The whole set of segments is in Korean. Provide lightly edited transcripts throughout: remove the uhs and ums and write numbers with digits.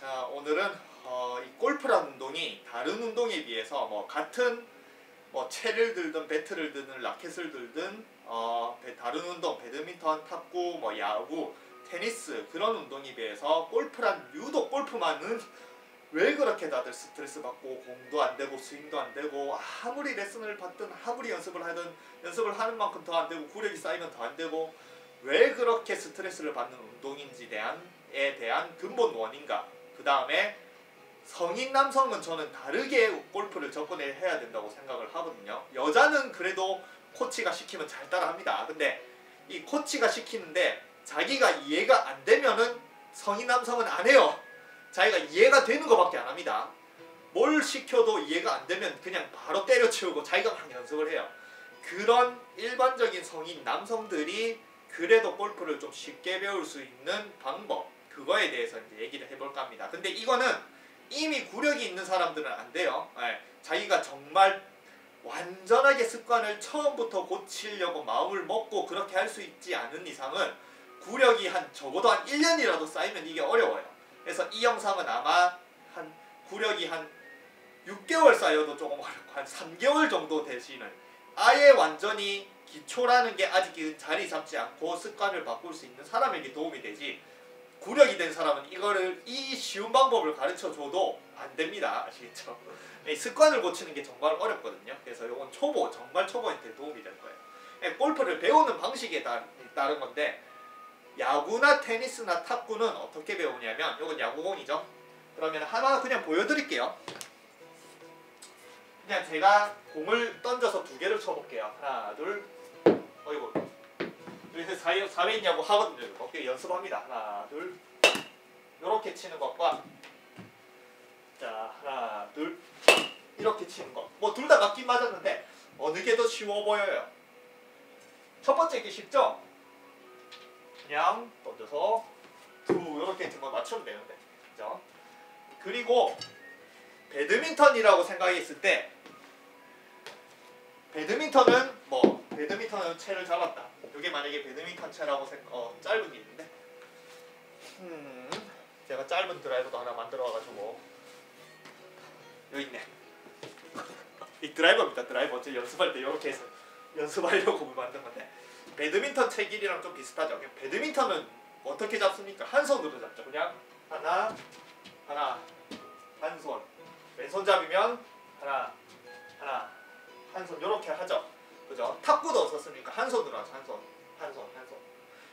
자, 오늘은 이 골프라는 운동이 다른 운동에 비해서 같은 채를 들든 배트를 들든 라켓을 들든 다른 운동, 배드민턴, 탁구, 야구, 테니스 그런 운동에 비해서 골프란 유독 골프만은 왜 그렇게 다들 스트레스 받고 공도 안 되고 스윙도 안 되고 아무리 레슨을 받든 아무리 연습을 하든 연습을 하는 만큼 더 안 되고 구력이 쌓이면 더 안 되고 왜 그렇게 스트레스를 받는 운동인지에 대한 근본 원인과 그 다음에 성인 남성은 저는 다르게 골프를 접근을 해야 된다고 생각을 하거든요. 여자는 그래도 코치가 시키면 잘 따라합니다. 근데 이 코치가 시키는데 자기가 이해가 안 되면은 성인 남성은 안 해요. 자기가 이해가 되는 것밖에 안 합니다. 뭘 시켜도 이해가 안 되면 그냥 바로 때려치우고 자기가 막 연습을 해요. 그런 일반적인 성인 남성들이 그래도 골프를 좀 쉽게 배울 수 있는 방법, 그거에 대해서 이제 얘기를 해볼까 합니다. 근데 이거는 이미 구력이 있는 사람들은 안 돼요. 자기가 정말 완전하게 습관을 처음부터 고치려고 마음을 먹고 그렇게 할 수 있지 않은 이상은 구력이 적어도 한 1년이라도 쌓이면 이게 어려워요. 그래서 이 영상은 아마 구력이 한 6개월 쌓여도 조금 어렵고 한 3개월 정도 되시는, 아예 완전히 기초라는 게 아직 자리 잡지 않고 습관을 바꿀 수 있는 사람에게 도움이 되지, 구력이 된 사람은 이 쉬운 방법을 가르쳐줘도 안 됩니다. 아시겠죠? 습관을 고치는 게 정말 어렵거든요. 그래서 이건 정말 초보한테 도움이 될 거예요. 골프를 배우는 방식에 따른 건데, 야구나 테니스나 탁구는 어떻게 배우냐면, 이건 야구공이죠. 그러면 하나 그냥 보여드릴게요. 그냥 제가 공을 던져서 2개를 쳐볼게요. 하나, 둘, 어이구. 요새 사회 있냐고 하거든요. 이렇게 연습합니다. 하나, 둘. 이렇게 치는 것과, 자, 하나, 둘. 이렇게 치는 것. 둘 다 맞긴 맞았는데, 어느 게 더 쉬워 보여요? 첫 번째 게 쉽죠? 그냥 던져서 이렇게 맞추면 되는데, 그죠? 그리고 배드민턴이라고 생각했을 때, 배드민턴은 채를 잡았다. 이게 만약에 배드민턴 채라고 짧은 게 있는데, 제가 짧은 드라이버도 하나 만들어 와가지고 여기 있네. 이 드라이버입니다. 드라이버 어째 연습할 때 이렇게 해서 연습하려고 만든 건데, 배드민턴 채 길이랑 좀 비슷하죠. 배드민턴은 어떻게 잡습니까? 한 손으로 잡죠. 그냥 하나, 한 손. 왼손잡이면 하나, 한 손 이렇게 하죠. 그죠? 탁구도 어떻습니까? 한 손으로 하죠. 한 손.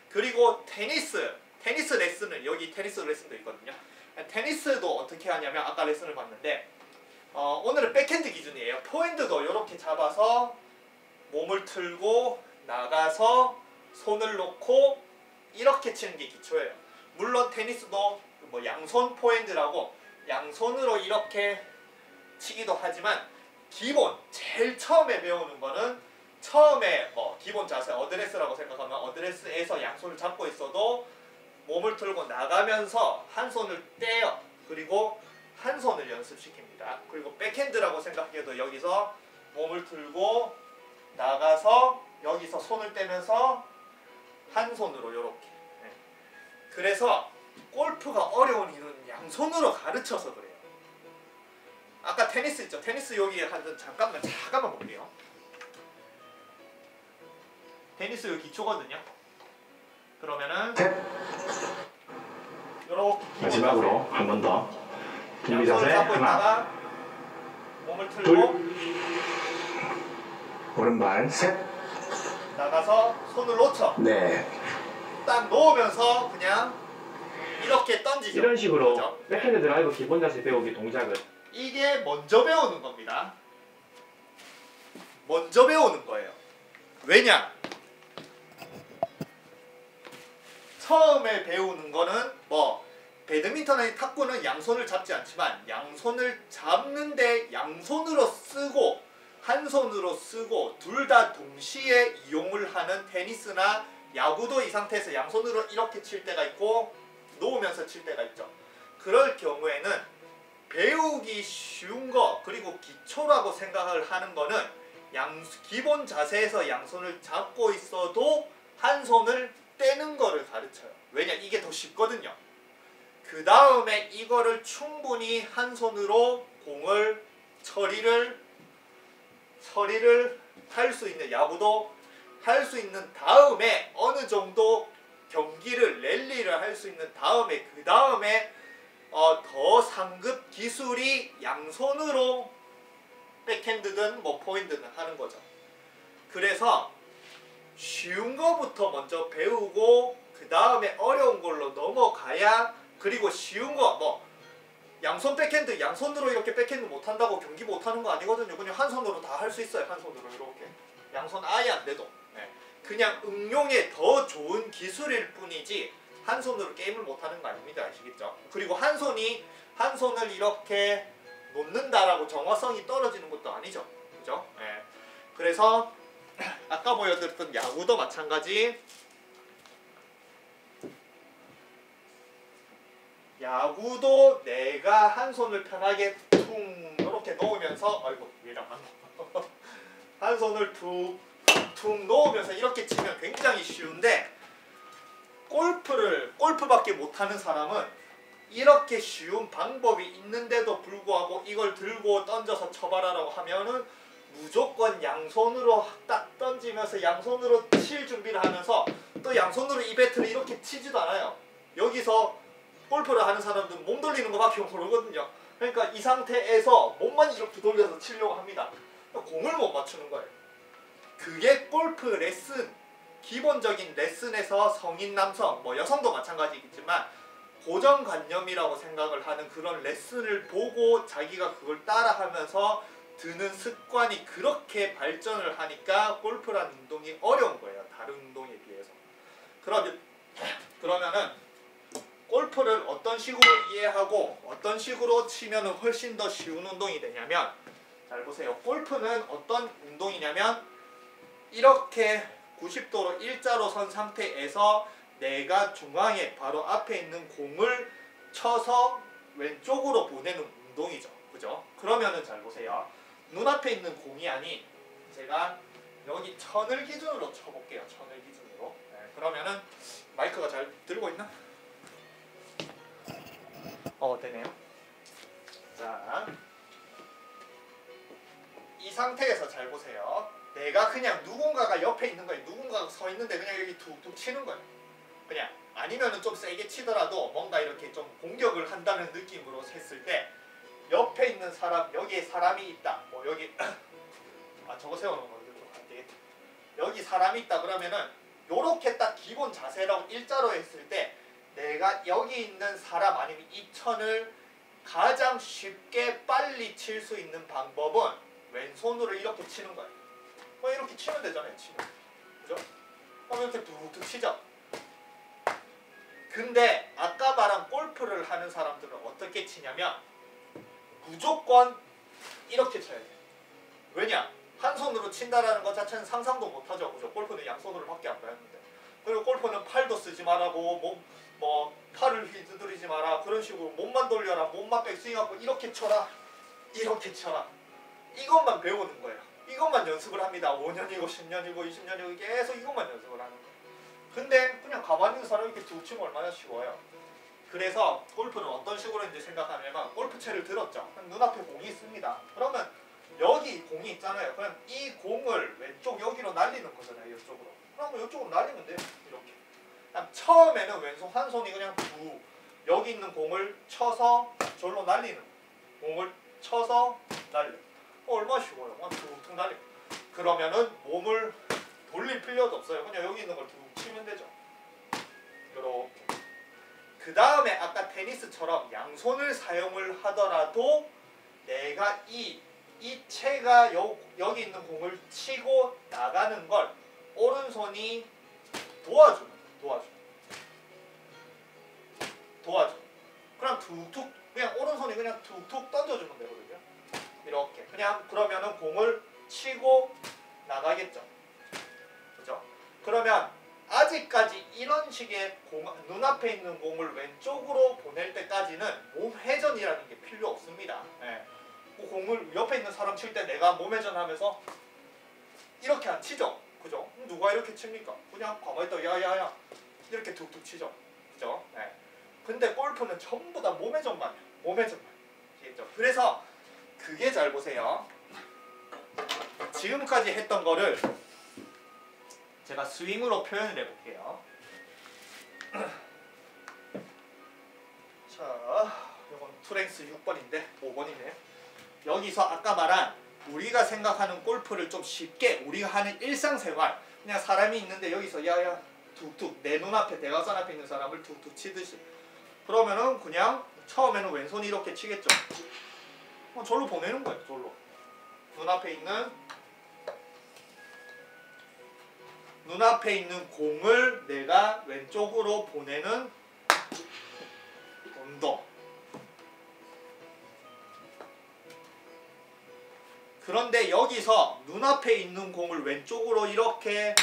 그리고 테니스 레슨을, 여기 테니스 레슨도 있거든요. 테니스도 어떻게 하냐면, 아까 레슨을 봤는데, 오늘은 백핸드 기준이에요. 포핸드도 이렇게 잡아서 몸을 틀고 나가서 손을 놓고 이렇게 치는 게 기초예요. 물론 테니스도 양손 포핸드라고 양손으로 이렇게 치기도 하지만, 제일 처음에 배우는 거는, 처음에 기본 자세 어드레스라고 생각하면, 어드레스에서 양손을 잡고 있어도 몸을 틀고 나가면서 한 손을 떼요. 그리고 한 손을 연습시킵니다. 그리고 백핸드라고 생각해도 여기서 몸을 틀고 나가서 여기서 손을 떼면서 한 손으로 이렇게. 그래서 골프가 어려운 이유는 양손으로 가르쳐서 그래요. 아까 테니스 있죠? 테니스 여기 잠깐만 볼게요. 테니스 여기 기초거든요. 그러면은 요렇게 마지막으로 한 번 더 준비 자세. 잡고 하나, 있다가 몸을 틀고 둘, 오른발 셋, 나가서 손을 놓쳐. 네. 딱 놓으면서 그냥 이렇게 던지죠. 이런 식으로 그렇죠? 백핸드 드라이브 기본 자세 배우기 동작을, 이게 먼저 배우는 겁니다. 먼저 배우는 거예요. 왜냐? 처음에 배우는 거는 배드민턴이나 탁구는 양손을 잡지 않지만, 양손을 잡는데 양손으로 쓰고 한 손으로 쓰고 둘 다 동시에 이용을 하는 테니스나 야구도 이 상태에서 양손으로 이렇게 칠 때가 있고 놓으면서 칠 때가 있죠. 그럴 경우에는 배우기 쉬운 거, 그리고 기초라고 생각을 하는 거는 기본 자세에서 양손을 잡고 있어도 한 손을 떼는 거를 가르쳐요. 왜냐? 이게 더 쉽거든요. 그 다음에 이거를 충분히 한 손으로 공을 처리를 할 수 있는, 야구도 할 수 있는 다음에 어느 정도 경기를 랠리를 할 수 있는 다음에, 그 다음에 더 상급 기술이 양손으로 백핸드든 뭐 포핸드든 하는 거죠. 그래서 쉬운 거부터 먼저 배우고 그 다음에 어려운 걸로 넘어가야, 그리고 쉬운 거 뭐 양손 백핸드, 양손으로 이렇게 백핸드 못한다고 경기 못하는 거 아니거든요. 그냥 한 손으로 다 할 수 있어요. 한 손으로 이렇게. 양손 아예 안 돼도. 네. 그냥 응용에 더 좋은 기술일 뿐이지 한 손으로 게임을 못하는 거 아닙니다. 아시겠죠? 그리고 한 손을 이렇게 놓는다라고 정확성이 떨어지는 것도 아니죠. 그죠? 네. 그래서 아까 보여드렸던 야구도 마찬가지. 야구도 내가 한 손을 편하게 퉁 이렇게 놓으면서, 아이고 위랑 한 손을 퉁 놓으면서 이렇게 치면 굉장히 쉬운데, 골프밖에 못하는 사람은 이렇게 쉬운 방법이 있는데도 불구하고 이걸 들고 던져서 쳐봐라라고 하면은 무조건 양손으로 딱 던지면서 양손으로 칠 준비를 하면서 또 양손으로 이 배트를 이렇게 치지도 않아요. 여기서 골프를 하는 사람들은 몸 돌리는 거밖에 모르거든요. 그러니까 이 상태에서 몸만 이렇게 돌려서 치려고 합니다. 공을 못 맞추는 거예요. 그게 골프 레슨, 기본적인 레슨에서 성인 남성, 뭐 여성도 마찬가지겠지만 고정관념이라고 생각을 하는 그런 레슨을 보고 자기가 그걸 따라하면서 드는 습관이 그렇게 발전을 하니까 골프라는 운동이 어려운 거예요. 다른 운동에 비해서. 그러면은 골프를 어떤 식으로 이해하고 어떤 식으로 치면 훨씬 더 쉬운 운동이 되냐면, 잘 보세요. 골프는 어떤 운동이냐면 이렇게 90도로 일자로 선 상태에서 내가 중앙에 바로 앞에 있는 공을 쳐서 왼쪽으로 보내는 운동이죠. 그죠? 그러면은 잘 보세요. 눈앞에 있는 공이 아닌, 제가 여기 천을 기준으로 쳐볼게요. 천을 기준으로. 네, 그러면은 마이크가 잘 들고 있나? 되네요. 자, 이 상태에서 잘 보세요. 내가 그냥 누군가가 옆에 있는 거예요. 누군가가 서 있는데 그냥 여기 툭툭 치는 거예요. 그냥. 아니면은 좀 세게 치더라도 뭔가 이렇게 좀 공격을 한다는 느낌으로 했을 때 옆에 있는 사람, 여기에 사람이 있다. 뭐 여기 저거 세워놓은 거 좀 안 되겠다. 여기 사람이 있다 그러면은 요렇게 딱 기본 자세라고 일자로 했을 때 내가 여기 있는 사람 아니면 이 천을 가장 쉽게 빨리 칠 수 있는 방법은 왼손으로 이렇게 치는 거예요. 이렇게 치면 되잖아요. 치면. 그죠? 그럼 이렇게 툭툭 치죠. 근데 아까 말한 골프를 하는 사람들은 어떻게 치냐면 무조건 이렇게 쳐야 돼요. 왜냐? 한 손으로 친다라는 것 자체는 상상도 못하죠. 그죠? 골프는 양손으로 밖에 안 배웠는데. 그리고 골프는 팔도 쓰지 말라고, 팔을 휘두르지 마라. 그런 식으로 몸만 돌려라. 몸만 백스윙하고 이렇게 쳐라. 이렇게 쳐라. 이것만 배우는 거예요. 이것만 연습을 합니다. 5년이고 10년이고 20년이고 계속 이것만 연습을 하는 거예요. 근데 그냥 가만히 있는 사람이 이렇게 툭 치면 얼마나 쉬워요. 그래서 골프는 어떤 식으로 이제 생각하냐면, 골프채를 들었죠. 눈앞에 공이 있습니다. 그러면 여기 공이 있잖아요. 그럼 이 공을 왼쪽 여기로 날리는 거잖아요. 이쪽으로. 그럼 이쪽으로 날리면 돼요. 이렇게. 그냥 처음에는 왼손 한 손이 그냥 여기 있는 공을 쳐서 절로 날리는, 공을 쳐서 날려. 얼마나 쉬워요. 그냥 툭툭 날려. 그러면은 몸을 돌릴 필요도 없어요. 그냥 여기 있는 걸 툭 치면 되죠. 이렇게. 그 다음에 아까 테니스처럼 양손을 사용을 하더라도 내가 이 채가 여기 있는 공을 치고 나가는 걸 오른손이 도와줘. 그럼 툭툭, 그냥 오른손이 그냥 툭툭 던져주면 되거든요. 이렇게. 그냥 그러면은 공을 치고 나가겠죠. 그죠? 그러면 아직까지 이런 식의 눈앞에 있는 공을 왼쪽으로 보낼 때까지는 몸 회전이라는 게 필요 없습니다. 네. 그 공을 옆에 있는 사람 칠 때 내가 몸 회전하면서 이렇게 안 치죠. 그죠? 누가 이렇게 칩니까? 그냥 가만히 있다 야야야 이렇게 툭툭 치죠. 그죠? 네. 근데 골프는 전부 다 몸의 전반이야. 몸의 전반. 아시겠죠? 그래서 그게 잘 보세요. 지금까지 했던 거를 제가 스윙으로 표현을 해볼게요. 자, 이건 투랭스 6번인데 5번이네. 여기서 아까 말한 우리가 생각하는 골프를 좀 쉽게 우리가 하는 일상생활, 그냥 사람이 있는데 여기서 야야 툭툭 내 눈앞에 대각선 앞에 있는 사람을 툭툭 치듯이, 그러면은 그냥 처음에는 왼손이 이렇게 치겠죠. 절로 보내는 거예요. 절로 눈앞에 있는 공을 내가 왼쪽으로 보내는 운동. 그런데 여기서 눈앞에 있는 공을 왼쪽으로 이렇게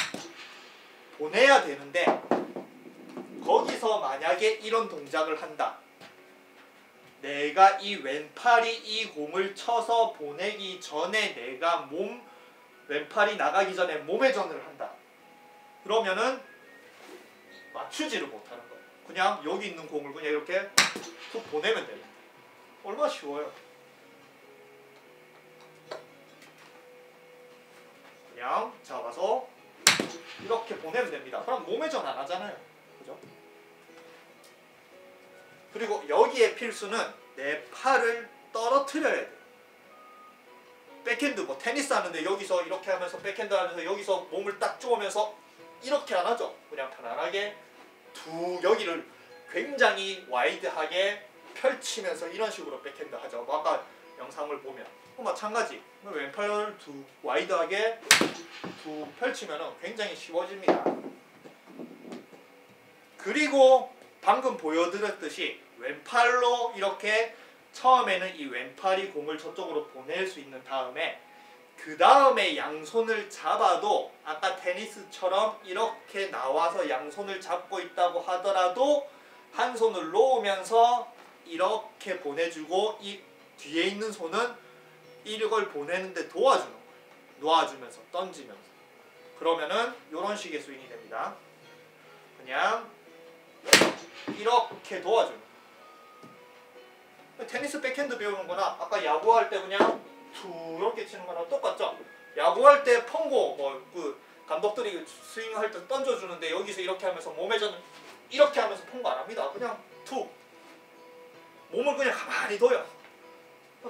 보내야 되는데, 거기서 만약에 이런 동작을 한다. 내가 이 왼팔이 이 공을 쳐서 보내기 전에 내가 왼팔이 나가기 전에 몸의 전을 한다. 그러면은 맞추지를 못하는 거예요. 그냥 여기 있는 공을 그냥 이렇게 툭 보내면 됩니다. 얼마나 쉬워요. 그냥 잡아서 이렇게 보내면 됩니다. 그럼 몸의 전 안 하잖아요. 그죠? 그리고 여기에 필수는 내 팔을 떨어뜨려야 돼요. 백핸드 뭐 테니스 하는데 여기서 이렇게 하면서 백핸드 하면서 여기서 몸을 딱 쪼으면서 이렇게 안 하죠. 그냥 편안하게 여기를 굉장히 와이드하게 펼치면서 이런 식으로 백핸드 하죠. 뭐 아까 영상을 보면 마찬가지. 왼팔을 와이드하게 펼치면 굉장히 쉬워집니다. 그리고 방금 보여드렸듯이 왼팔로 이렇게 처음에는 이 왼팔이 공을 저쪽으로 보낼 수 있는 다음에, 그 다음에 양손을 잡아도 아까 테니스처럼 이렇게 나와서 양손을 잡고 있다고 하더라도 한 손을 놓으면서 이렇게 보내주고 이 뒤에 있는 손은 이걸 보내는데 도와주는 거예요. 놓아주면서 던지면서. 그러면은 이런 식의 스윙이 됩니다. 그냥 이렇게 도와주는 거예요. 테니스 백핸드 배우는 거나 아까 야구할 때 그냥 이렇게 치는 거랑 똑같죠? 야구할 때 펑고 그 감독들이 스윙할 때 던져주는데 여기서 이렇게 하면서 몸의 전을 이렇게 하면서 펑고 안 합니다. 그냥 툭 몸을 그냥 가만히 둬요.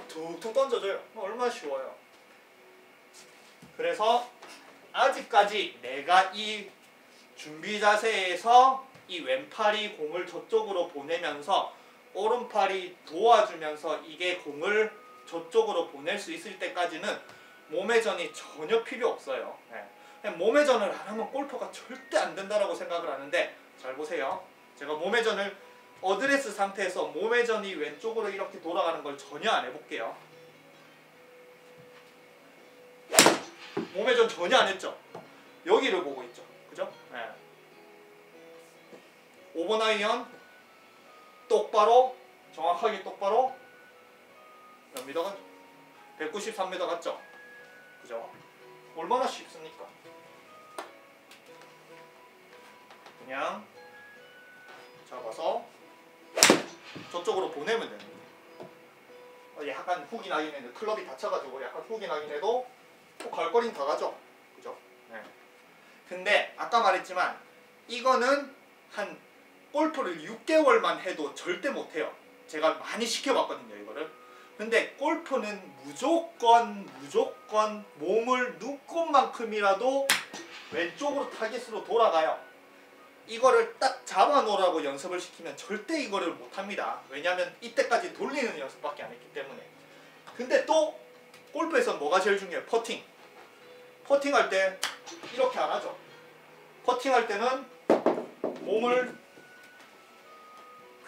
툭툭 던져줘요. 얼마나 쉬워요. 그래서 아직까지 내가 이 준비 자세에서 이 왼팔이 공을 저쪽으로 보내면서 오른팔이 도와주면서 이게 공을 저쪽으로 보낼 수 있을 때까지는 몸의 전이 전혀 필요 없어요. 그냥 몸의 전을 안 하면 골퍼가 절대 안 된다라고 생각을 하는데, 잘 보세요. 제가 몸의 전을 어드레스 상태에서 몸의 전이 왼쪽으로 이렇게 돌아가는 걸 전혀 안 해볼게요. 몸의 전 전혀 안 했죠. 여기를 보고 있죠. 그죠? 5번 아이언 똑바로, 정확하게 똑바로 몇 미터 갔죠? 193m 갔죠? 그죠? 얼마나 쉽습니까? 그냥 잡아서 저쪽으로 보내면 됩니다. 약간 훅이 나긴 해도, 클럽이 다쳐가지고 약간 훅이 나긴 해도 갈 거리는 다 가죠. 그죠? 네. 근데 아까 말했지만 이거는 한 골프를 6개월만 해도 절대 못해요. 제가 많이 시켜봤거든요, 이거를. 근데 골프는 무조건 몸을 눈곱만큼이라도 왼쪽으로 타깃으로 돌아가요. 이거를 딱 잡아놓으라고 연습을 시키면 절대 이거를 못합니다. 왜냐하면 이때까지 돌리는 연습밖에 안 했기 때문에. 근데 또 골프에서는 뭐가 제일 중요해요? 퍼팅. 퍼팅할 때 이렇게 안 하죠. 퍼팅할 때는 몸을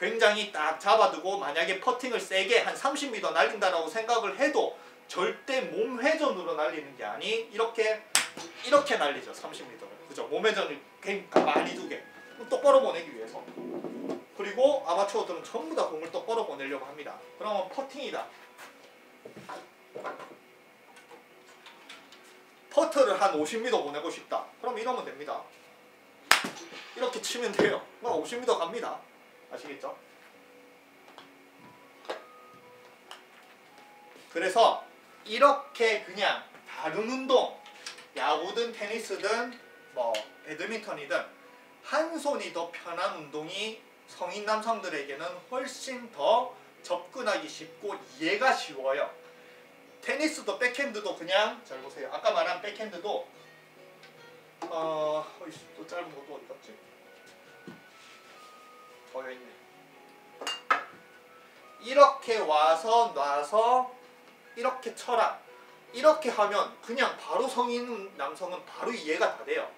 굉장히 딱 잡아두고, 만약에 퍼팅을 세게 한 30m 날린다라고 생각을 해도 절대 몸 회전으로 날리는 게 아니 이렇게 날리죠. 30m를. 그죠? 몸 회전을 많이 두게 똑바로 보내기 위해서. 그리고 아마추어들은 전부 다 공을 똑바로 보내려고 합니다. 그러면 퍼팅이다. 퍼터를 한 50m 보내고 싶다. 그럼 이러면 됩니다. 이렇게 치면 돼요. 50m 갑니다. 아시겠죠? 그래서 이렇게 그냥 다른 운동, 야구든 테니스든 뭐 배드민턴이든 한 손이 더 편한 운동이 성인 남성들에게는 훨씬 더 접근하기 쉽고 이해가 쉬워요. 테니스도 백핸드도 그냥 잘 보세요. 아까 말한 백핸드도 또 짧은 것도 어디 갔지? 여기 있네. 이렇게 와서 놔서 이렇게 쳐라. 이렇게 하면 그냥 바로 성인 남성은 바로 이해가 다 돼요.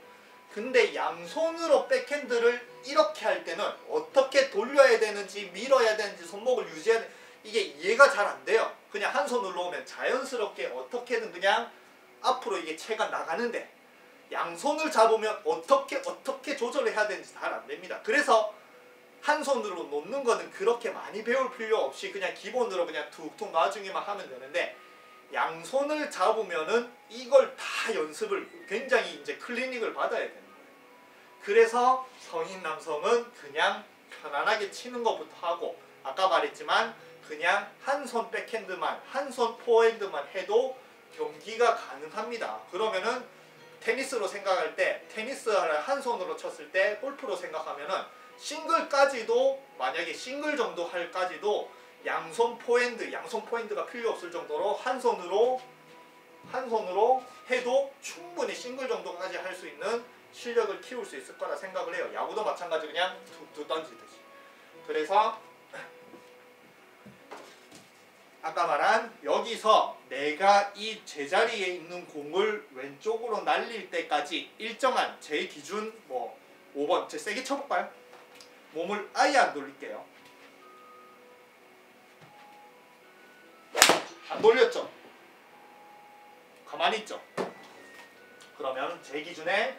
근데 양손으로 백핸드를 이렇게 할 때는 어떻게 돌려야 되는지 밀어야 되는지 손목을 유지해야 되는지 이게 이해가 잘 안 돼요. 그냥 한 손으로 놓으면 자연스럽게 어떻게든 그냥 앞으로 이게 채가 나가는데 양손을 잡으면 어떻게 조절을 해야 되는지 잘 안 됩니다. 그래서 한 손으로 놓는 거는 그렇게 많이 배울 필요 없이 그냥 기본으로 그냥 툭툭 놔주기만 하면 되는데 양손을 잡으면은 이걸 다 연습을 굉장히 이제 클리닉을 받아야 되는 거예요. 그래서 성인 남성은 그냥 편안하게 치는 것부터 하고 아까 말했지만 그냥 한 손 백핸드만 한 손 포핸드만 해도 경기가 가능합니다. 그러면은 테니스로 생각할 때 테니스를 한 손으로 쳤을 때 골프로 생각하면은 싱글까지도 만약에 싱글 정도 할까지도 양손 포핸드가 필요 없을 정도로 한 손으로 해도 충분히 싱글 정도까지 할 수 있는 실력을 키울 수 있을 거라 생각을 해요. 야구도 마찬가지 그냥 툭툭 던지듯이. 그래서 아까 말한 여기서 내가 이 제자리에 있는 공을 왼쪽으로 날릴 때까지 일정한 제 기준 뭐 5번 제 세게 쳐볼까요? 몸을 아예 안 돌릴게요. 안 돌렸죠? 가만히 있죠? 그러면 제 기준에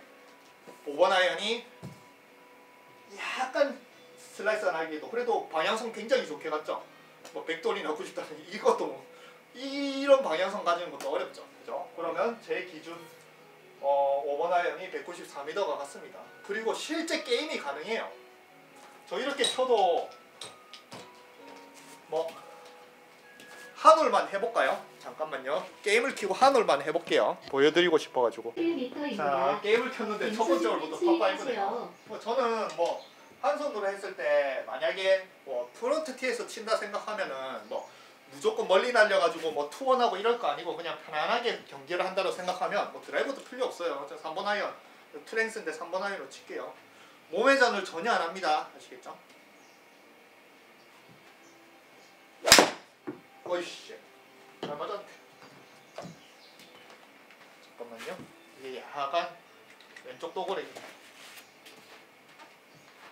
5번 아이언이 약간 슬라이스 안 하기에도 그래도 방향성 굉장히 좋게 갔죠? 뭐 백돌이 넣고 싶다는 이것도 뭐 이런 방향성 가지는 것도 어렵죠. 그죠? 그러면 제 기준 5번 아이언이 194m가 갔습니다. 그리고 실제 게임이 가능해요. 저 이렇게 쳐도 뭐 한 홀만 해볼까요? 잠깐만요. 게임을 켜고 한 홀만 해볼게요. 보여드리고 싶어가지고. 1m입니다. 자, 게임을 켰는데 첫 번째 홀부터 파5네요. 저는 뭐 한 손으로 했을 때 만약에 뭐 프론트 티에서 친다 생각하면은 뭐 무조건 멀리 날려가지고 뭐 투원하고 이럴 거 아니고 그냥 편안하게 경기를 한다고 생각하면 뭐 드라이버도 필요 없어요. 저 3번 아이언 트랭스인데 3번 아이언으로 칠게요. 몸의 전을 전혀 안 합니다. 아시겠죠? 어이씨 잘 맞았네. 잠깐만요. 이게 약간 왼쪽 도구래.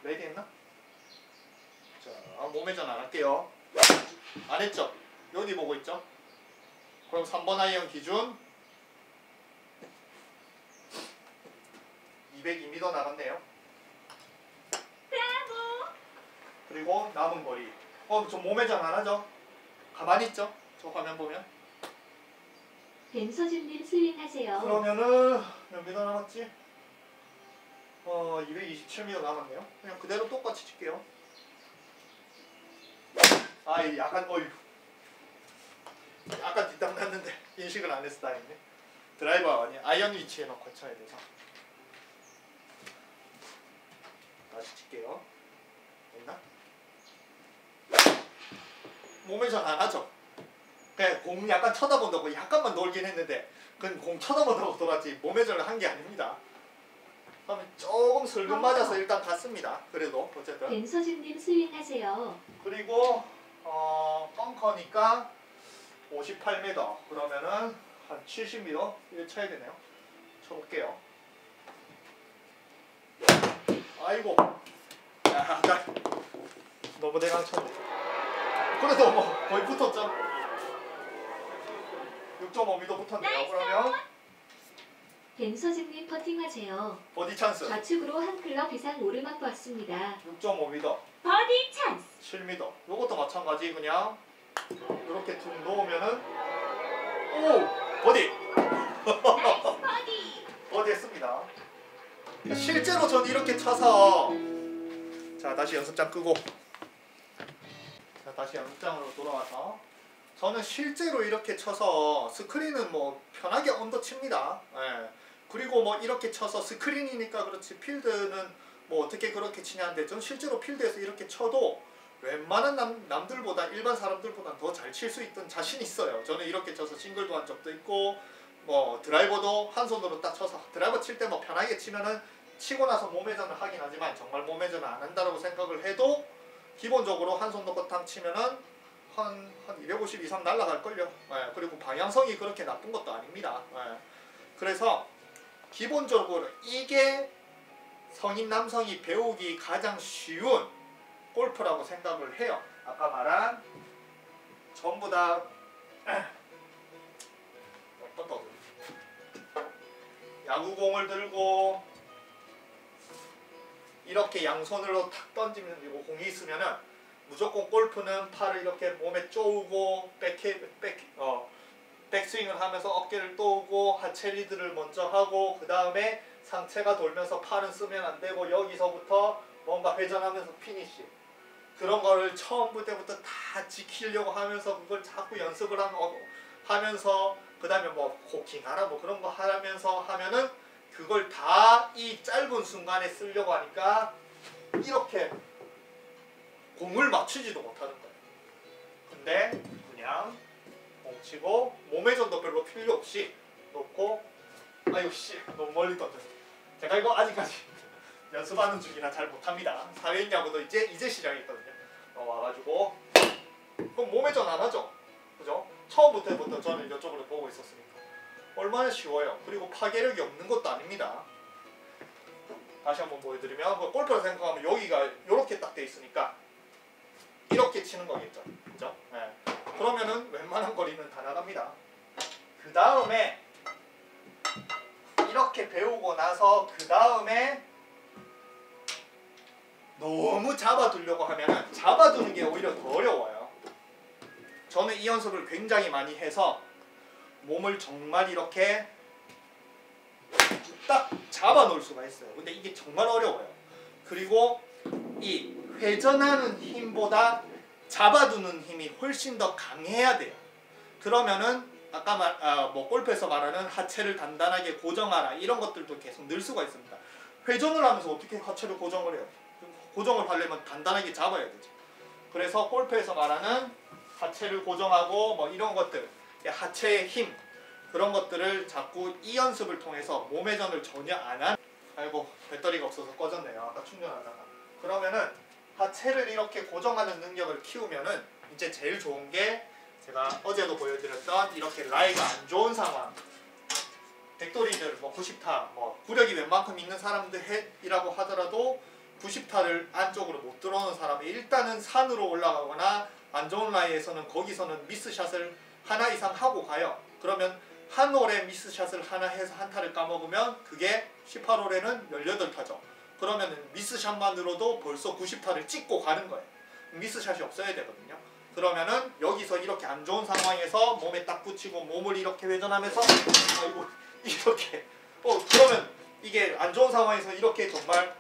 레디 했나? 자, 몸의 전 안 할게요. 안 했죠? 여기 보고 있죠? 그럼 3번 아이언 기준 202m 나갔네요. 그리고 남은 거리. 저 몸의 전 안 하죠? 가만히 있죠? 저 화면 보면. 벤서준님 스윙하세요. 그러면은 몇 미터 남았지? 227m 남았네요. 그냥 그대로 똑같이 칠게요. 약간 약간 뒷담 났는데 인식을 안 해서 다행이네. 드라이버 아니 아이언 위치에 놓고 쳐야 돼서. 다시 칠게요. 됐나? 몸에 전 안 하죠. 그냥 공 약간 쳐다본다고 약간만 놀긴 했는데 그건 공 쳐다본다고 돌았지 몸에 전을 한 게 아닙니다. 그러면 조금 슬금 맞아서 일단 갔습니다. 그래도 어쨌든. 벤서준님 스윙하세요. 그리고 벙커니까 58m 그러면은 한 70m 이렇게 쳐야 되네요. 쳐볼게요. 아이고 약간 너무 대강 쳤네. 그래도 뭐 거의 붙었죠. 6.5m 붙었네요. 그러면 벤서준님 퍼팅하세요. 버디 찬스 좌측으로 한 클럽 이상 오르막 봤습니다. 6.5m 버디 찬스. 7m 요것도 마찬가지 그냥 이렇게 툭 놓으면은 오! 버디! 버디. 버디 했습니다. 실제로 전 이렇게 쳐서 자 다시 연습장 끄고 자 다시 연습장으로 돌아와서 저는 실제로 이렇게 쳐서 스크린은 뭐 편하게 언더 칩니다. 예. 그리고 뭐 이렇게 쳐서 스크린이니까 그렇지 필드는 뭐 어떻게 그렇게 치냐는데 전 실제로 필드에서 이렇게 쳐도 웬만한 남들보다 일반 사람들보다 더 잘 칠 수 있던 자신 있어요. 저는 이렇게 쳐서 싱글도 한 적도 있고 뭐 드라이버도 한 손으로 딱 쳐서 드라이버 칠 때 뭐 편하게 치면은 치고 나서 몸회전을 하긴 하지만 정말 몸회전을 안 한다라고 생각을 해도 기본적으로 한 손 놓고 탕 치면은 한 250 이상 날아갈걸요. 예, 그리고 방향성이 그렇게 나쁜 것도 아닙니다. 예. 그래서 기본적으로 이게 성인 남성이 배우기 가장 쉬운 골프라고 생각을 해요. 아까 말한 전부 다 야구공을 들고 이렇게 양손으로 탁 던지면 이거 공이 있으면은 무조건 골프는 팔을 이렇게 몸에 쪼우고 백스윙을 하면서 어깨를 또우고 하체 리드를 먼저 하고 그 다음에 상체가 돌면서 팔은 쓰면 안 되고 여기서부터 뭔가 회전하면서 피니시 그런 거를 처음부터 다 지키려고 하면서 그걸 자꾸 연습을 하면서 그 다음에 뭐 코킹하라 뭐 그런 거 하면서 하면은 그걸 다 이 짧은 순간에 쓰려고 하니까 이렇게 공을 맞추지도 못하는 거예요. 근데 그냥 공 치고 몸회전도 별로 필요 없이 놓고 아유 씨 너무 멀리 던졌어. 제가 이거 아직까지 연습하는 중이라 잘 못합니다. 사회인 야구도 이제 시작했거든요. 와가지고 그럼 몸회전 안 하죠. 그죠? 처음부터 저는 이쪽으로 보고 있었으니까 얼마나 쉬워요. 그리고 파괴력이 없는 것도 아닙니다. 다시 한번 보여드리면 골프를 생각하면 여기가 이렇게 딱 돼 있으니까 이렇게 치는 거겠죠. 그죠? 네. 그러면은 웬만한 거리는 다 나갑니다. 그 다음에 이렇게 배우고 나서 그 다음에 너무 잡아두려고 하면은 잡아두는 게 오히려 더 어려워요. 저는 이 연습을 굉장히 많이 해서 몸을 정말 이렇게 딱 잡아 놓을 수가 있어요. 근데 이게 정말 어려워요. 그리고 이 회전하는 힘보다 잡아두는 힘이 훨씬 더 강해야 돼요. 그러면은 아까 골프에서 말하는 하체를 단단하게 고정하라 이런 것들도 계속 늘 수가 있습니다. 회전을 하면서 어떻게 하체를 고정을 해요? 고정을 하려면 단단하게 잡아야 되죠. 그래서 골프에서 말하는 하체를 고정하고 뭐 이런 것들 하체의 힘 그런 것들을 자꾸 이 연습을 통해서 몸회전을 전혀 안 한 아이고 배터리가 없어서 꺼졌네요. 아까 충전하다가 그러면은 하체를 이렇게 고정하는 능력을 키우면은 이제 제일 좋은 게 제가 어제도 보여드렸던 이렇게 라이가 안 좋은 상황 백돌이들 뭐 90타 뭐 구력이 웬만큼 있는 사람들이라고 하더라도 90타를 안쪽으로 못 들어오는 사람이 일단은 산으로 올라가거나 안 좋은 라이에서는 거기서는 미스샷을 하나 이상 하고 가요. 그러면 한 홀에 미스샷을 하나 해서 한 타를 까먹으면 그게 18홀에는 18타죠. 그러면 미스샷만으로도 벌써 90타를 찍고 가는 거예요. 미스샷이 없어야 되거든요. 그러면은 여기서 이렇게 안 좋은 상황에서 몸에 딱 붙이고 몸을 이렇게 회전하면서 아이고 이렇게 그러면 이게 안 좋은 상황에서 이렇게 정말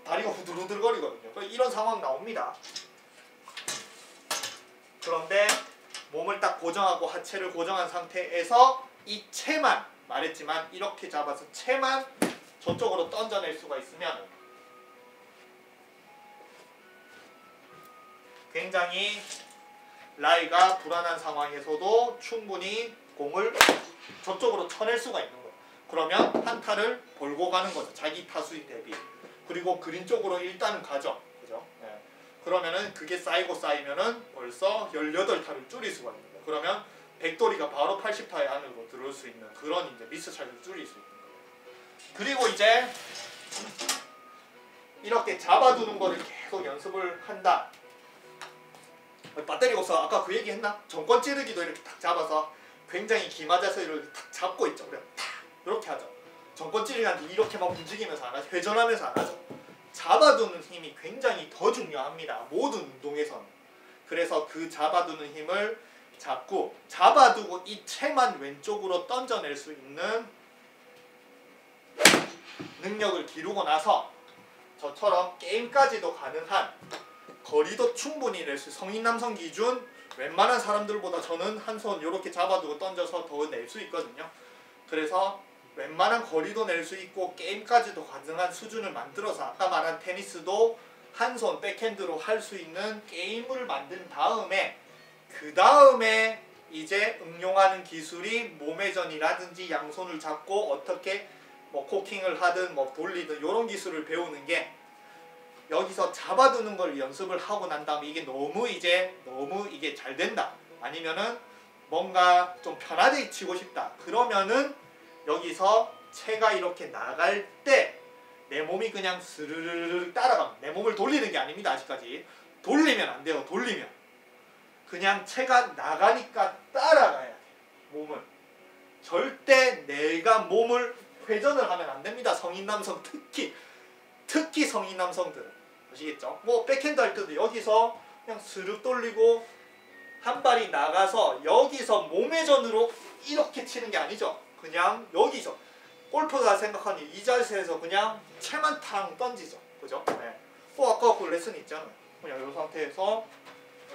다리가 후들후들거리거든요. 이런 상황 나옵니다. 그런데 몸을 딱 고정하고 하체를 고정한 상태에서 이 채만 말했지만 이렇게 잡아서 채만 저쪽으로 던져낼 수가 있으면 굉장히 라이가 불안한 상황에서도 충분히 공을 저쪽으로 쳐낼 수가 있는 거예요. 그러면 한 타를 벌고 가는 거죠. 자기 타수에 대비. 그리고 그린 쪽으로 일단은 가죠. 그죠? 네. 그러면은 그게 쌓이면은 벌써 18타를 줄일 수가 있는 거예요. 그러면 백돌이가 바로 80타의 안으로 들어올 수 있는 그런 이제 미스샷을 줄일 수 있는 거예요. 그리고 이제 이렇게 잡아두는 거를 계속 연습을 한다. 배터리가 없어. 아까 그 얘기 했나? 정권 찌르기도 이렇게 탁 잡아서 굉장히 기맞아서 이렇게 탁 잡고 있죠. 그래 탁 이렇게 하죠. 정권 찌르기한테 이렇게 막 움직이면서 안 하죠. 회전하면서 안 하죠. 잡아두는 힘이 굉장히 더 중요합니다. 모든 운동에서는. 그래서 그 잡아두는 힘을 자꾸 잡아두고 이 채만 왼쪽으로 던져낼 수 있는 능력을 기르고 나서 저처럼 게임까지도 가능한 거리도 충분히 낼 수 성인 남성 기준 웬만한 사람들보다 저는 한 손 이렇게 잡아두고 던져서 더 낼 수 있거든요. 그래서 웬만한 거리도 낼 수 있고 게임까지도 가능한 수준을 만들어서 아까 말한 테니스도 한 손 백핸드로 할 수 있는 게임을 만든 다음에 그 다음에 이제 응용하는 기술이 몸회전이라든지 양손을 잡고 어떻게 뭐 코킹을 하든 뭐 돌리든 이런 기술을 배우는 게 여기서 잡아두는 걸 연습을 하고 난 다음에 이게 너무 이게 잘 된다 아니면은 뭔가 좀 편하게 치고 싶다 그러면은 여기서 채가 이렇게 나갈 때 내 몸이 그냥 스르르르 따라갑니다. 내 몸을 돌리는 게 아닙니다. 아직까지 돌리면 안 돼요. 돌리면 그냥 채가 나가니까 따라가야 돼요. 몸을 절대 내가 몸을 회전을 하면 안 됩니다. 성인 남성 특히 성인 남성들은 아시겠죠? 뭐 백핸드 할 때도 여기서 그냥 스르륵 돌리고 한 발이 나가서 여기서 몸회전으로 이렇게 치는 게 아니죠. 그냥 여기서 골프가 생각하니 이 자세에서 그냥 채만 탕 던지죠. 그죠? 네. 아까 그 레슨 있잖아요. 그냥 이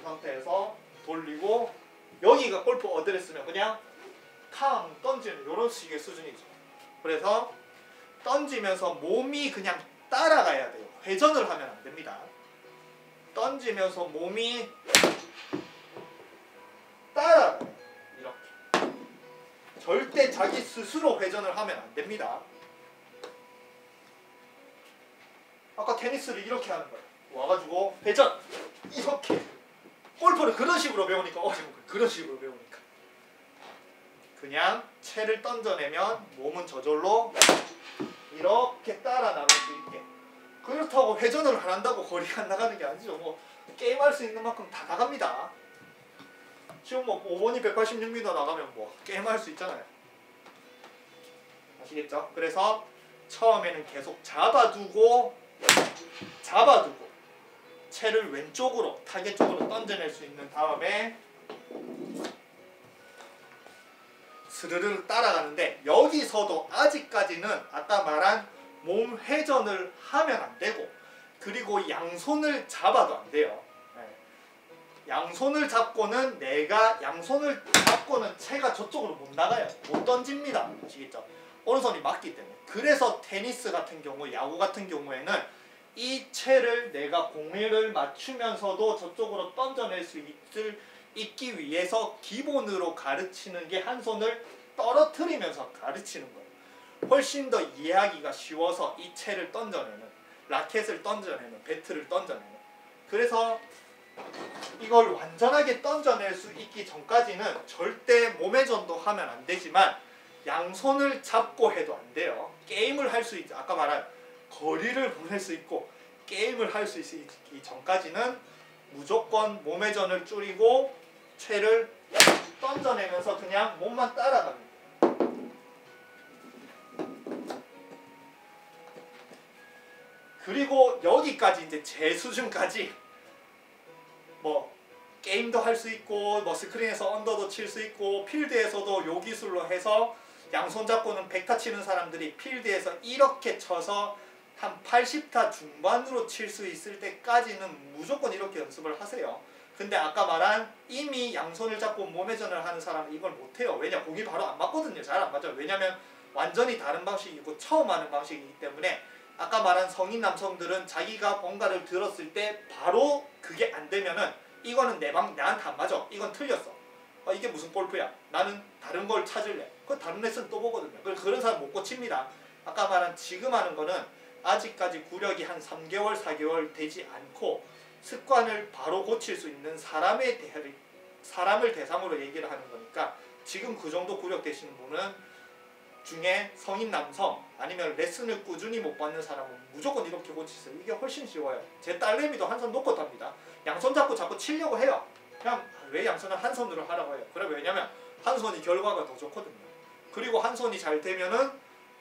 상태에서 돌리고 여기가 골프 어드레스면 그냥 탕 던지는 이런 식의 수준이죠. 그래서 던지면서 몸이 그냥 따라가야 돼요. 회전을 하면 안 됩니다. 던지면서 몸이 따라가요. 이렇게. 절대 자기 스스로 회전을 하면 안 됩니다. 아까 테니스를 이렇게 하는 거예요. 와가지고 회전 이렇게. 골프를 그런 식으로 배우니까 그런 식으로 배우니까 그냥 채를 던져내면 몸은 저절로 이렇게 따라 나갈 수 있게. 그렇다고 회전을 안 한다고 거리가 안 나가는 게 아니죠. 뭐 게임할 수 있는 만큼 다 나갑니다. 지금 뭐 5번이 186m 나가면 뭐 게임할 수 있잖아요. 아시겠죠? 그래서 처음에는 계속 잡아두고 채를 왼쪽으로 타겟 쪽으로 던져낼 수 있는 다음에 스르르 따라가는데 여기서도 아직까지는 아까 말한 몸 회전을 하면 안 되고 그리고 양손을 잡아도 안 돼요. 양손을 잡고는 채가 저쪽으로 못 나가요. 못 던집니다. 아시겠죠? 오른손이 맞기 때문에. 그래서 테니스 같은 경우, 야구 같은 경우에는 이 채를 내가 공을 맞추면서도 저쪽으로 던져낼 수 있기 위해서 기본으로 가르치는 게 한 손을 떨어뜨리면서 가르치는 거예요. 훨씬 더 이해하기가 쉬워서 이 채를 던져내는, 라켓을 던져내는, 배트를 던져내는. 그래서 이걸 완전하게 던져낼 수 있기 전까지는 절대 몸회전도 하면 안 되지만 양손을 잡고 해도 안 돼요. 게임을 할 수 있죠. 아까 말한 거리를 보낼 수 있고 게임을 할 수 있기 전까지는 무조건 몸회전을 줄이고 채를 던져내면서 그냥 몸만 따라갑니다. 그리고 여기까지 이제 제 수준까지 뭐 게임도 할 수 있고 뭐 스크린에서 언더도 칠 수 있고 필드에서도 요 기술로 해서 양손 잡고는 100타 치는 사람들이 필드에서 이렇게 쳐서 한 80타 중반으로 칠 수 있을 때까지는 무조건 이렇게 연습을 하세요. 근데 아까 말한 이미 양손을 잡고 몸회전을 하는 사람은 이걸 못해요. 왜냐? 공이 바로 안 맞거든요. 잘 안 맞아요. 왜냐면 완전히 다른 방식이고 처음 하는 방식이기 때문에 아까 말한 성인 남성들은 자기가 뭔가를 들었을 때 바로 그게 안 되면은 이거는 나한테 안 맞아. 이건 틀렸어. 이게 무슨 골프야. 나는 다른 걸 찾을래. 그 다른 레슨 또 보거든요. 그런 사람 못 고칩니다. 아까 말한 지금 하는 거는 아직까지 구력이 한 3개월, 4개월 되지 않고 습관을 바로 고칠 수 있는 사람을 대상으로 얘기를 하는 거니까 지금 그 정도 구력 되시는 분은 중에 성인 남성 아니면 레슨을 꾸준히 못 받는 사람은 무조건 이렇게 고치세요. 이게 훨씬 쉬워요. 제 딸내미도 한 손 놓고 탑니다. 양손 잡고 자꾸 치려고 해요. 그냥 왜 양손을 한 손으로 하라고 해요. 그래 왜냐면 한 손이 결과가 더 좋거든요. 그리고 한 손이 잘 되면은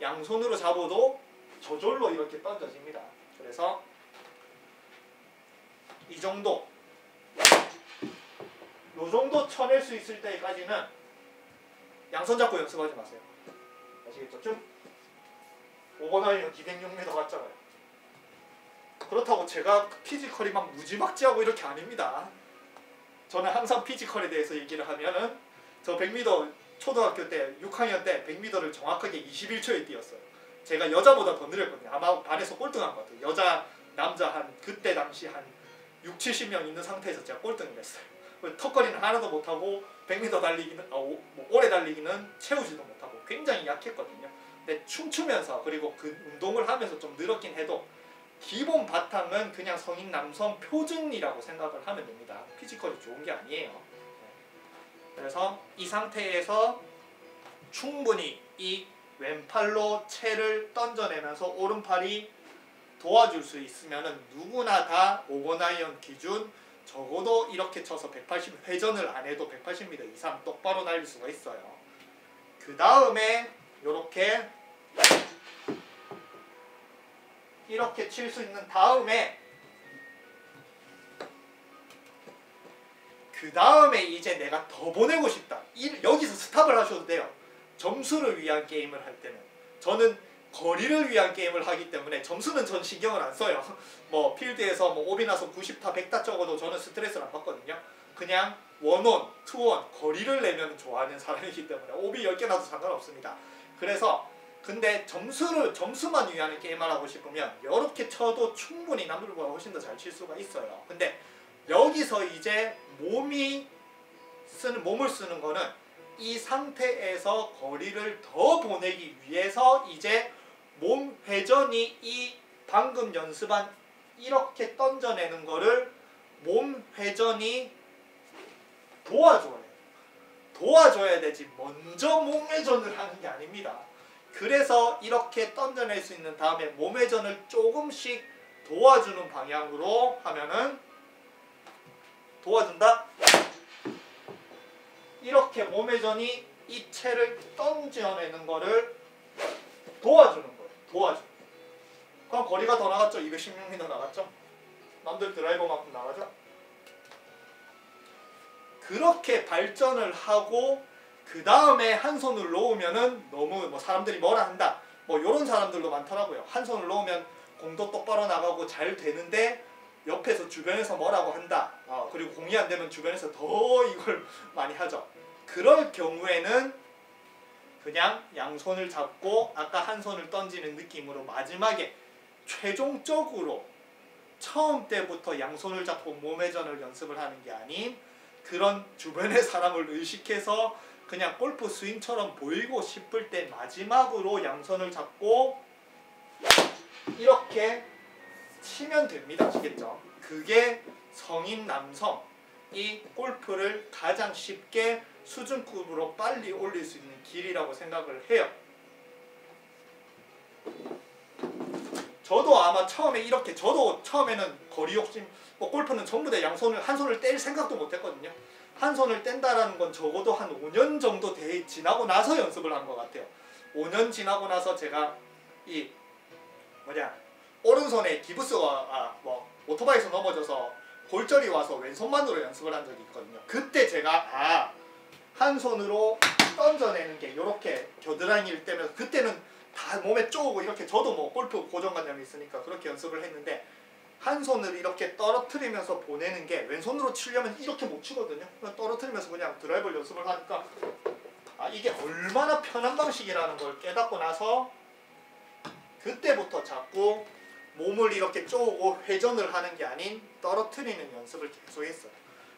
양손으로 잡아도 저절로 이렇게 던져집니다. 그래서 이 정도 요 정도 쳐낼 수 있을 때까지는 양손 잡고 연습하지 마세요. 아시겠죠? 좀 5번 아니면 206m 같잖아요. 그렇다고 제가 피지컬이 막 무지막지하고 이렇게 아닙니다. 저는 항상 피지컬에 대해서 얘기를 하면은 저 100m 초등학교 때 6학년 때 100m를 정확하게 21초에 뛰었어요. 제가 여자보다 더 느렸거든요. 아마 반에서 꼴등한 것 같아요. 여자, 남자 한 그때 당시 한 6, 70명 있는 상태에서 제가 꼴등을 했어요. 턱걸이는 하나도 못하고 100m 달리기는 오래 달리기는 채우지도 못하고 굉장히 약했거든요. 근데 춤추면서 그리고 그 운동을 하면서 좀 늘었긴 해도 기본 바탕은 그냥 성인 남성 표준이라고 생각을 하면 됩니다. 피지컬이 좋은 게 아니에요. 그래서 이 상태에서 충분히 이 왼팔로 채를 던져내면서 오른팔이 도와줄 수 있으면 누구나 다 오버나이언 기준 적어도 이렇게 쳐서 180 회전을 안 해도 180m 이상 똑바로 날릴 수가 있어요. 그 다음에 이렇게 칠 수 있는 다음에 그 다음에 이제 내가 더 보내고 싶다. 여기서 스탑을 하셔도 돼요. 점수를 위한 게임을 할 때는. 저는 거리를 위한 게임을 하기 때문에 점수는 전 신경을 안 써요. 뭐 필드에서 뭐 오비 나서 90타 100타 적어도 저는 스트레스를 안 받거든요. 그냥 원온, 투온, 거리를 내면 좋아하는 사람이기 때문에 오비 10개 나도 상관없습니다. 그래서 근데 점수만 위한 게임을 하고 싶으면 이렇게 쳐도 충분히 남들보다 훨씬 더 잘 칠 수가 있어요. 근데 여기서 이제 몸을 쓰는 거는 이 상태에서 거리를 더 보내기 위해서 이제 몸 회전이 이 방금 연습한 이렇게 던져내는 거를 몸 회전이 도와줘야 되지 먼저 몸 회전을 하는 게 아닙니다. 그래서 이렇게 던져낼 수 있는 다음에 몸 회전을 조금씩 도와주는 방향으로 하면은 도와준다. 이렇게 몸 회전이 이 채를 던져내는 거를 도와주는 거예요. 그럼 거리가 더 나갔죠? 216m 나갔죠? 남들 드라이버만큼 나가죠? 그렇게 발전을 하고 그 다음에 한 손을 놓으면은 너무 뭐 사람들이 뭐라 한다. 뭐 이런 사람들도 많더라고요. 한 손을 놓으면 공도 똑바로 나가고 잘 되는데 옆에서 주변에서 뭐라고 한다. 그리고 공이 안 되면 주변에서 더 이걸 많이 하죠. 그럴 경우에는 그냥 양손을 잡고 아까 한 손을 던지는 느낌으로 마지막에 최종적으로 처음 때부터 양손을 잡고 몸 회전을 연습을 하는 게 아닌 그런 주변의 사람을 의식해서 그냥 골프 스윙처럼 보이고 싶을 때 마지막으로 양손을 잡고 이렇게 치면 됩니다. 아시겠죠? 그게 성인 남성이 골프를 가장 쉽게 수준급으로 빨리 올릴 수 있는 길이라고 생각을 해요. 저도 아마 저도 처음에는 거리 욕심, 골프는 전부 다 한 손을 뗄 생각도 못 했거든요. 한 손을 뗀다라는 건 적어도 한 5년 정도 지나고 나서 연습을 한 것 같아요. 5년 지나고 나서 제가 오른손에 기부스가 오토바이에서 넘어져서 골절이 와서 왼손만으로 연습을 한 적이 있거든요. 그때 제가 한 손으로 던져내는 게 이렇게 겨드랑이를 떼면서 그때는 다 몸에 쪼고 이렇게 저도 뭐 골프 고정관념이 있으니까 그렇게 연습을 했는데 한 손을 이렇게 떨어뜨리면서 보내는 게 왼손으로 치려면 이렇게 못 치거든요. 떨어뜨리면서 그냥 드라이버 연습을 하니까 이게 얼마나 편한 방식이라는 걸 깨닫고 나서 그때부터 자꾸 몸을 이렇게 쪼고 회전을 하는 게 아닌 떨어뜨리는 연습을 계속 했어요.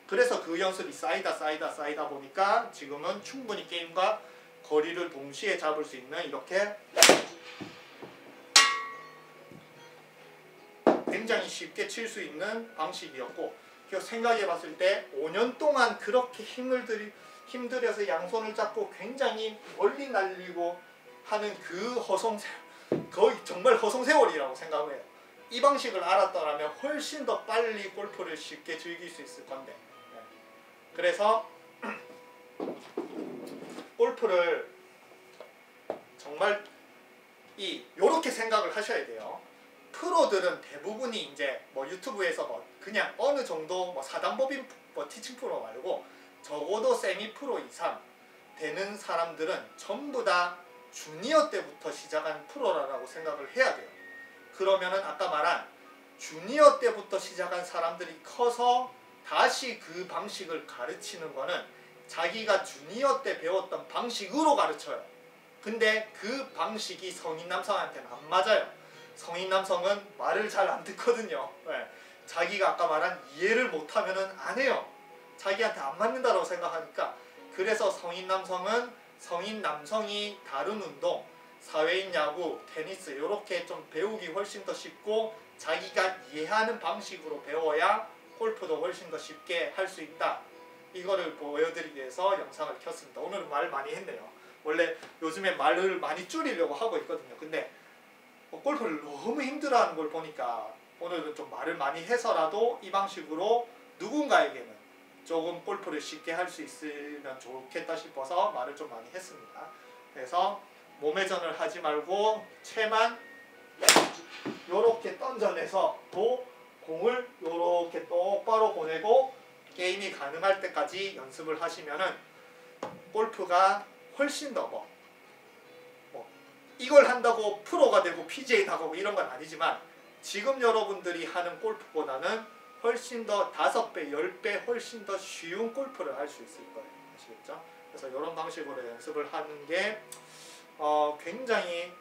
그래서 그 연습이 쌓이다 보니까 지금은 충분히 게임과 거리를 동시에 잡을 수 있는 이렇게 굉장히 쉽게 칠 수 있는 방식이었고 생각해 봤을 때 5년 동안 그렇게 힘들여서 양손을 잡고 굉장히 멀리 날리고 하는 그 거의 정말 허송세월이라고 생각을 해요. 이 방식을 알았더라면 훨씬 더 빨리 골프를 쉽게 즐길 수 있을 건데 그래서 골프를 정말 요렇게 생각을 하셔야 돼요. 프로들은 대부분이 이제 유튜브에서 그냥 어느 정도 사단법인 티칭 프로 말고 적어도 세미 프로 이상 되는 사람들은 전부 다 주니어 때부터 시작한 프로라고 생각을 해야 돼요. 그러면은 아까 말한 주니어 때부터 시작한 사람들이 커서 다시 그 방식을 가르치는 거는 자기가 주니어 때 배웠던 방식으로 가르쳐요. 근데 그 방식이 성인 남성한테는 안 맞아요. 성인 남성은 말을 잘 안 듣거든요. 네. 자기가 아까 말한 이해를 못하면은 안 해요. 자기한테 안 맞는다고 생각하니까. 그래서 성인 남성은 성인 남성이 다른 운동, 사회인 야구, 테니스 이렇게 좀 배우기 훨씬 더 쉽고 자기가 이해하는 방식으로 배워야 골프도 훨씬 더 쉽게 할 수 있다. 이거를 보여드리기 위해서 영상을 켰습니다. 오늘은 말 많이 했네요. 원래 요즘에 말을 많이 줄이려고 하고 있거든요. 근데 골프를 너무 힘들어하는 걸 보니까 오늘은 좀 말을 많이 해서라도 이 방식으로 누군가에게는 조금 골프를 쉽게 할 수 있으면 좋겠다 싶어서 말을 좀 많이 했습니다. 그래서 몸회전을 하지 말고 채만 요렇게 던져내서 또 공을 요렇게 똑바로 보내고 게임이 가능할 때까지 연습을 하시면은 골프가 훨씬 더 뭐 이걸 한다고 프로가 되고 PGA 나가고 이런 건 아니지만 지금 여러분들이 하는 골프보다는 훨씬 더 5배, 10배 훨씬 더 쉬운 골프를 할 수 있을 거예요. 아시겠죠? 그래서 이런 방식으로 연습을 하는 게 굉장히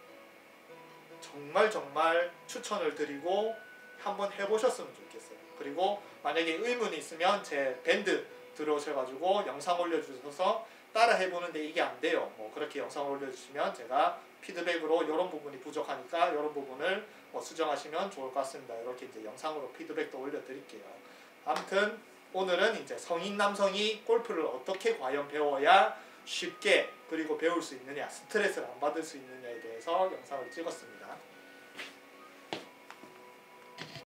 정말 추천을 드리고 한번 해보셨으면 좋겠어요. 그리고 만약에 의문이 있으면 제 밴드 들어오셔가지고 영상 올려주셔서 따라 해보는데 이게 안 돼요. 뭐 그렇게 영상 올려주시면 제가 피드백으로 이런 부분이 부족하니까 이런 부분을 수정하시면 좋을 것 같습니다. 이렇게 이제 영상으로 피드백도 올려드릴게요. 아무튼 오늘은 이제 성인 남성이 골프를 어떻게 과연 배워야 쉽게 그리고 배울 수 있느냐, 스트레스를 안 받을 수 있느냐에 대해서 영상을 찍었습니다.